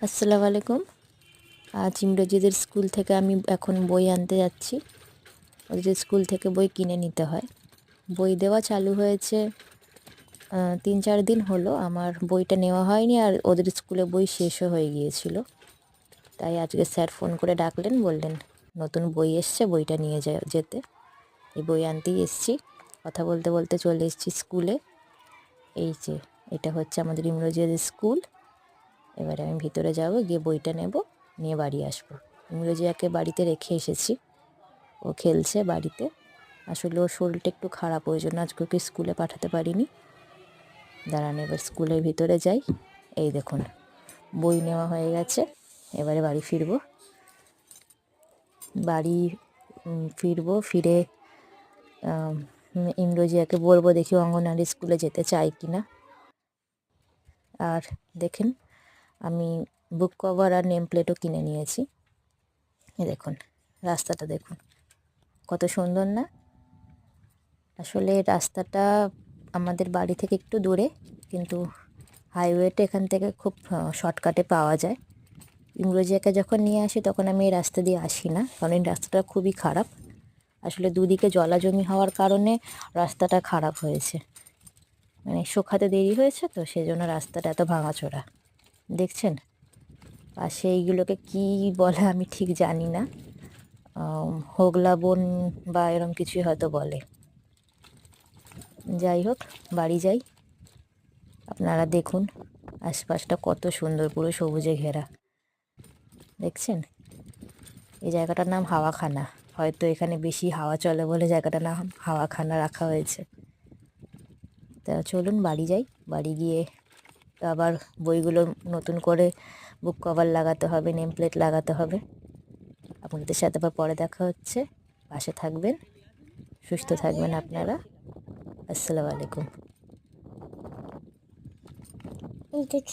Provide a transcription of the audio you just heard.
আসসালামু আলাইকুম। আজ ইংরেজিদের স্কুল থেকে আমি এখন বই আনতে যাচ্ছি। ওদের স্কুল থেকে বই কিনে নিতে হয়। বই দেওয়া চালু হয়েছে 3-4 দিন হলো। আমার বইটা নেওয়া হয়নি, আর ওদের স্কুলে বই শেষও হয়ে গিয়েছিল। তাই আজকে স্যার ফোন করে ডাকলেন, বললেন নতুন বই এসছে, বইটা নিয়ে যেতে। এই বই আনতেই এসছি। কথা বলতে বলতে চলে এসেছি স্কুলে। এই যে এটা হচ্ছে আমাদের ইংরেজিদের স্কুল। এবারে আমি ভিতরে যাব, গিয়ে বইটা নেব, নিয়ে বাড়ি আসবো। ইংরেজিয়াকে বাড়িতে রেখে এসেছি, ও খেলছে বাড়িতে। আসলে ওর শরীরটা একটু খারাপ, ওই জন্য আজকে ওকে স্কুলে পাঠাতে পারিনি। দাঁড়ান, এবার স্কুলের ভিতরে যাই। এই দেখুন, বই নেওয়া হয়ে গেছে। এবারে বাড়ি ফিরবো। বাড়ি ফিরবো, ফিরে ইংরেজিয়াকে বলবো দেখি অঙ্গনওয়াড়ি স্কুলে যেতে চাই কিনা। আর দেখেন, আমি বুক কভার আর নেম প্লেটও কিনে নিয়েছি। এই দেখুন, রাস্তাটা দেখুন কত সুন্দর না? আসলে রাস্তাটা আমাদের বাড়ি থেকে একটু দূরে, কিন্তু হাইওয়েটা এখান থেকে খুব শর্টকাটে পাওয়া যায়। ইংরেজিয়াকে যখন নিয়ে আসি তখন আমি এই রাস্তা দিয়ে আসি না, কারণ এই রাস্তাটা খুবই খারাপ। আসলে দুদিকে জলাজমি হওয়ার কারণে রাস্তাটা খারাপ হয়েছে, মানে শুকাতে দেরি হয়েছে, তো সেই জন্য রাস্তাটা এত ভাঙাচোরা দেখছেন। আর সেইগুলোকে কি বলে আমি ঠিক জানি না, হোগলা বন বা এরম কিছুই হয়তো বলে। যাই হোক, বাড়ি যাই। আপনারা দেখুন আশপাশটা কত সুন্দর, পুরো সবুজে ঘেরা। দেখছেন, এই জায়গাটার নাম হাওয়াখানা। হয়তো এখানে বেশি হাওয়া চলে বলে জায়গাটার নাম হাওয়াখানা রাখা হয়েছে। তা চলুন বাড়ি যাই। বাড়ি গিয়ে আবার বইগুলো নতুন করে বুক কভার লাগাতে হবে, নেম প্লেট লাগাতে হবে। আপনাদের সাথে আবার পরে দেখা হচ্ছে। পাশে থাকবেন, সুস্থ থাকবেন আপনারা। আসসালামু আলাইকুম।